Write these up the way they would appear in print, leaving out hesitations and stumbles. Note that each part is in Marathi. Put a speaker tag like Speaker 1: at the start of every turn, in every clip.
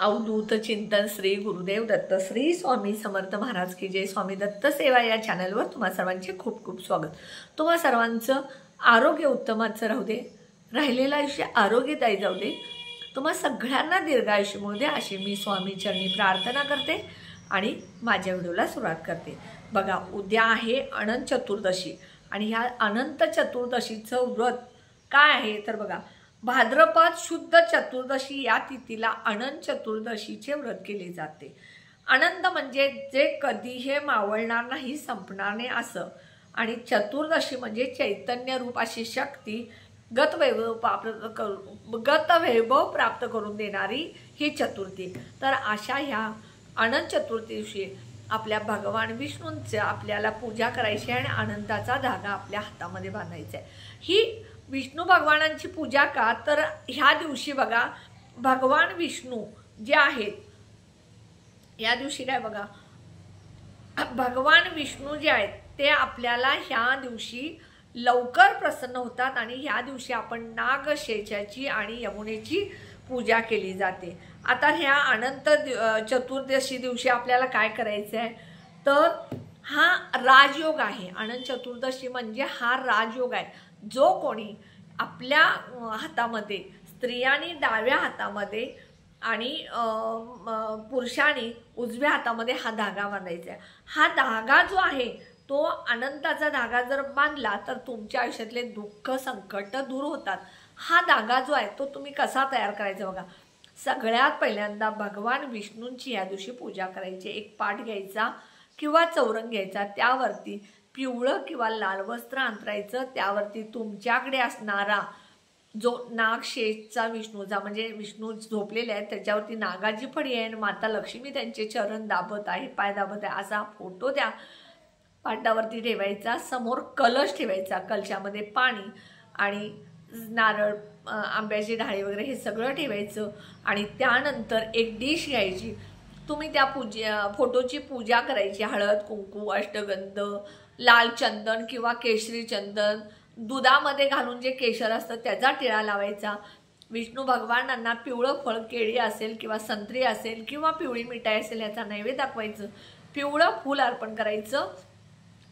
Speaker 1: अवधूत चिंतन श्री गुरुदेव दत्त श्री स्वामी समर्थ महाराज की जय। स्वामी दत्त सेवा या चॅनलवर तुम्हा सर्वांचे खूप खूप स्वागत। तुम्हा सर्वांचं आरोग्य उत्तमाचं राहू दे, राहिलेलं आयुष्य आरोग्यदायी जाऊ दे, तुम्हा सगळ्यांना दीर्घायुष्य मिळू दे अशी मी स्वामी चरणी प्रार्थना करते आणि माझ्या व्हिडिओला सुरुवात करते। बघा, उद्या आहे अनंत चतुर्दशी आणि ह्या अनंत चतुर्दशीचं व्रत काय आहे तर बघा, भाद्रपद शुद्ध चतुर्दशी या तिथीला अनंत चतुर्दशीचे व्रत केले जाते। अनंत म्हणजे जे कधीही मावळणार नाही, संपणार नाही असं, आणि चतुर्दशी म्हणजे चैतन्य रूप अशी शक्ती गतवैभव प्राप्त करून देणारी ही चतुर्थी। तर अशा ह्या अनंत चतुर्थी दिवशी आपल्या भगवान विष्णूंची आपल्याला पूजा करायची आणि अनंताचा धागा आपल्या हातामध्ये बांधायचा आहे। ही विष्णू भगवानांची पूजा का तर ह्या दिवशी बघा, भगवान विष्णू जे आहेत या दिवशी काय बघा, भगवान विष्णू जे आहेत ते आपल्याला ह्या दिवशी लवकर प्रसन्न होतात आणि ह्या दिवशी आपण नागशेषाची आणि यमुनेची पूजा केली जाते। आता ह्या अनंत चतुर्दशी दिवशी आपल्याला काय करायचं आहे तर हा राजयोग आहे। अनंत चतुर्दशी म्हणजे हा राजयोग आहे। जो कोणी आपल्या हातामध्ये, स्त्रियांनी डाव्या हातामध्ये आणि पुरुषांनी उजव्या हातामध्ये हा धागा बांधायचा आहे। हा धागा जो आहे तो अनंताचा धागा जर बांधला तर तुमच्या आयुष्यातले दुःख संकट दूर होतात। हा धागा जो आहे तो तुम्ही कसा तयार करायचा बघा, सगळ्यात पहिल्यांदा भगवान विष्णूंची या दिवशी पूजा करायची। एक पाट घ्यायचा किंवा चौरंग घ्यायचा, त्यावरती पिवळं किंवा लाल वस्त्र अंतरायचं, त्यावरती तुमच्याकडे असणारा जो नागशेषचा विष्णूचा म्हणजे विष्णू झोपलेले आहेत त्याच्यावरती नागाची फडी आहे आणि माता लक्ष्मी त्यांचे चरण दाबत आहे, पाय दाबत आहे, असा फोटो त्या पाटावरती ठेवायचा। समोर कलश ठेवायचा, कलशामध्ये पाणी आणि नारळ, आंब्याची ढाळी वगैरे हे सगळं ठेवायचं आणि त्यानंतर एक डिश घ्यायची। तुम्ही त्या फोटोची पूजा करायची। हळद, कुंकू, अष्टगंध, लाल चंदन किंवा केशरी चंदन, दुधामध्ये घालून जे केशर असतं त्याचा टिळा लावायचा। विष्णू भगवानांना पिवळं फळ, केळी असेल किंवा संत्री असेल किंवा पिवळी मिठाई असेल याचा नैवेद्य दाखवायचं, पिवळं फूल अर्पण करायचं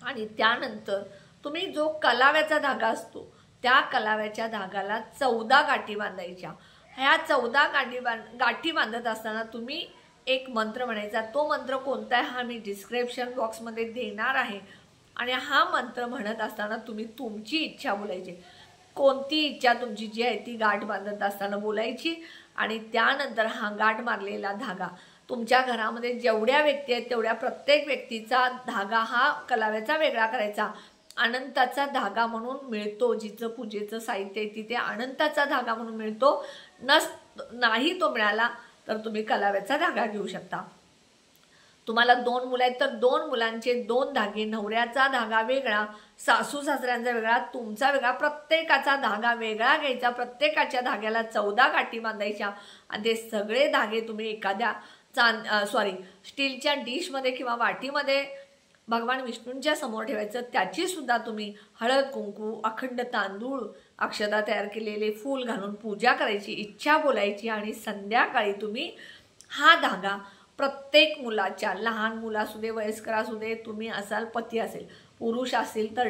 Speaker 1: आणि त्यानंतर तुम्ही जो कलाव्याचा धागा असतो त्या कलाव्याच्या धागाला 14 गाठी बांधायच्या। ह्या 14 गाठी बांधत असताना तुम्ही एक मंत्र म्हणायचा। तो मंत्र कोणता आहे हा मी डिस्क्रिप्शन बॉक्समध्ये देणार आहे आणि हा मंत्र म्हणत असताना तुम्ही तुमची इच्छा बोलायची। कोणती इच्छा तुमची जी आहे ती गाठ बांधत असताना बोलायची आणि त्यानंतर हा गाठ मारलेला धागा तुमच्या घरामध्ये जेवढ्या व्यक्ती आहेत तेवढ्या प्रत्येक व्यक्तीचा धागा हा कलाव्याचा वेगळा करायचा। अनंताचा धागा म्हणून मिळतो, जिचं पूजेचं साहित्य आहे तिथे अनंताचा धागा म्हणून मिळतो। नाही तो मिळाला तर तुम्ही कलाव्याचा धागा घेऊ शकता। तुम्हाला 2 मुलं आहेत तर 2 मुलांचे 2 धागे, नवऱ्याचा धागा वेगळा, सासू सासऱ्यांचा वेगळा, तुमचा वेगळा, प्रत्येकाचा धागा वेगळा घ्यायचा। प्रत्येकाच्या धाग्याला 14 गाठी बांधायच्या आणि ते सगळे धागे तुम्ही एखाद्या स्टीलच्या डिशमध्ये किंवा वाटीमध्ये भगवान विष्णूंच्या समोर ठेवायचं। त्याची सुद्धा तुम्ही हळद, कुंकू, अखंड तांदूळ, अक्षता तयार केलेले फूल घालून पूजा करायची, इच्छा बोलायची आणि संध्याकाळी तुम्ही हा धागा प्रत्येक मुलाच्या, लहान मुला असू दे, वयस्कर असू दे, तुम्ही असाल, पती असेल, पुरुष असेल तर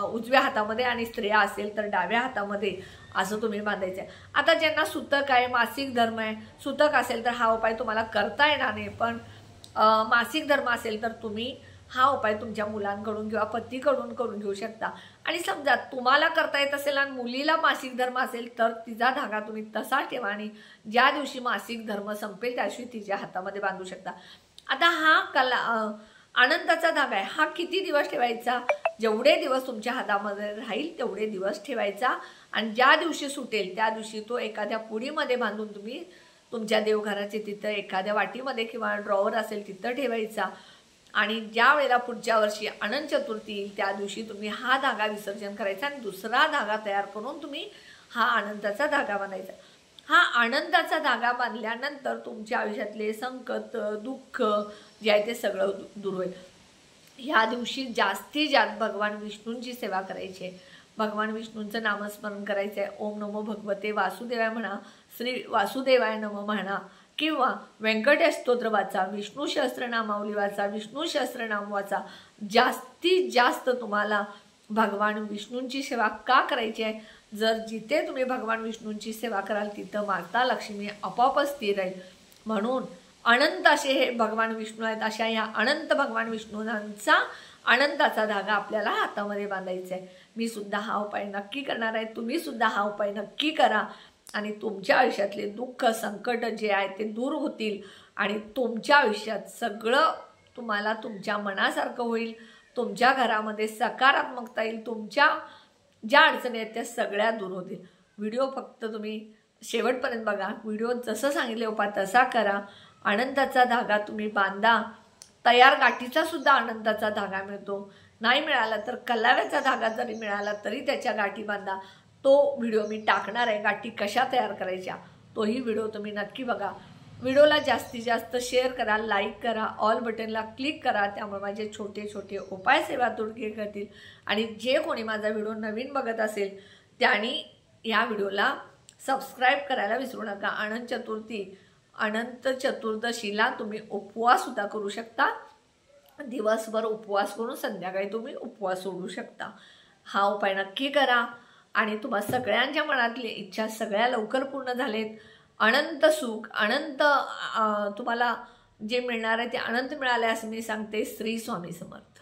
Speaker 1: उजव्या हातामध्ये आणि स्त्रिया असेल तर डाव्या हातामध्ये असं तुम्ही बांधायचं आहे। आता ज्यांना सुतक आहे, मासिक धर्म आहे, सुतक असेल तर हा उपाय तुम्हाला करता येणार नाही, पण मासिक धर्म असेल तर तुम्ही हा उपाय तुमच्या मुलांकडून किंवा पतीकडून करून घेऊ शकता। आणि समजा तुम्हाला करता येत असेल आणि मुलीला मासिक धर्म असेल तर तिचा धागा तुम्ही तसा ठेवा आणि ज्या दिवशी मासिक धर्म संपेल त्या दिवशी तिच्या हातामध्ये बांधू शकता। आता हा अनंताचा धागा आहे, हा किती दिवस ठेवायचा, जेवढे दिवस तुमच्या हातामध्ये राहील तेवढे दिवस ठेवायचा आणि ज्या दिवशी सुटेल त्या दिवशी तो एखाद्या पुडीमध्ये बांधून तुम्ही तुमच्या देवघराचे तिथं एखाद्या वाटीमध्ये किंवा ड्रॉवर असेल तिथं ठेवायचा आणि ज्या वेळेला पुढच्या वर्षी अनंत चतुर्थी येईल त्या दिवशी तुम्ही हा धागा विसर्जन करायचा आणि दुसरा धागा तयार करून तुम्ही हा अनंताचा धागा बांधायचा। हा अनंताचा धागा बांधल्यानंतर तुमच्या आयुष्यातले संकट, दुःख जे आहे ते सगळं दूर होईल। ह्या दिवशी जास्तीत जास्त भगवान विष्णूंची सेवा करायची आहे। भगवान विष्णूंचं नामस्मरण करायचं आहे। ओम नमो भगवते वासुदेवाय म्हणा, श्री वासुदेवाय नमः म्हणा, किंवा व्यंकटेश स्तोत्र वाचा, विष्णू सहस्त्रनामावली वाचा, विष्णू सहस्त्रनाम वाचा. जास्तीत जास्त तुम्हाला भगवान विष्णूंची सेवा का करायची आहे? जर जिथे तुम्ही भगवान विष्णूंची सेवा कराल तिथं माता लक्ष्मी आपोआपच स्थिर राहील. म्हणून अनंत असे हे भगवान विष्णू आहेत. अशा ह्या अनंत भगवान विष्णूंचा अनंताचा धागा आपल्याला हातामध्ये बांधायचा आहे. मी सुद्धा हा उपाय नक्की करणार आहे. तुम्ही सुद्धा हा उपाय नक्की करा आणि तुमच्या आयुष्यातले दुःख संकट जे आहे ते दूर होतील आणि तुमच्या आयुष्यात सगळं तुम्हाला तुमच्या मनासारखं होईल. तुमच्या घरामध्ये सकारात्मकता येईल. तुमच्या ज्या अडचणी आहेत त्या सगळ्या दूर होतील. व्हिडिओ फक्त तुम्ही शेवटपर्यंत बघा. व्हिडिओ जसं सांगितले उपाय तसा करा. आनंदाचा धागा तुम्ही बांधा. तयार गाठीचा सुद्धा आनंदाचा धागा मिळतो. नाही मिळाला तर कलाव्याचा धागा जरी मिळाला तरी त्याच्या गाठी बांधा. तो व्हिडिओ मी टाकणार आहे. गाठी कशा तयार करायच्या तोही व्हिडिओ तुम्ही नक्की बघा. व्हिडिओला जास्तीत जास्त शेअर करा, लाईक करा, ऑल बटनला क्लिक करा. त्यामुळे माझे छोटे छोटे उपाय सेवा तोडगे करतील. आणि जे कोणी माझा व्हिडिओ नवीन बघत असेल त्यांनी या व्हिडिओला सबस्क्राईब करायला विसरू नका. अनंत चतुर्दशीला तुम्ही उपवास सुद्धा करू शकता. दिवसभर उपवास करून संध्याकाळी तुम्ही उपवास सोडू शकता. हा उपाय नक्की करा आणि तुम्हा सगळ्यांच्या मनातली इच्छा सगळ्या लवकर पूर्ण झालेत. अनंत सुख, अनंत तुम्हाला जे मिळणार आहे ते अनंत मिळाले असं मी सांगते. श्री स्वामी समर्थ.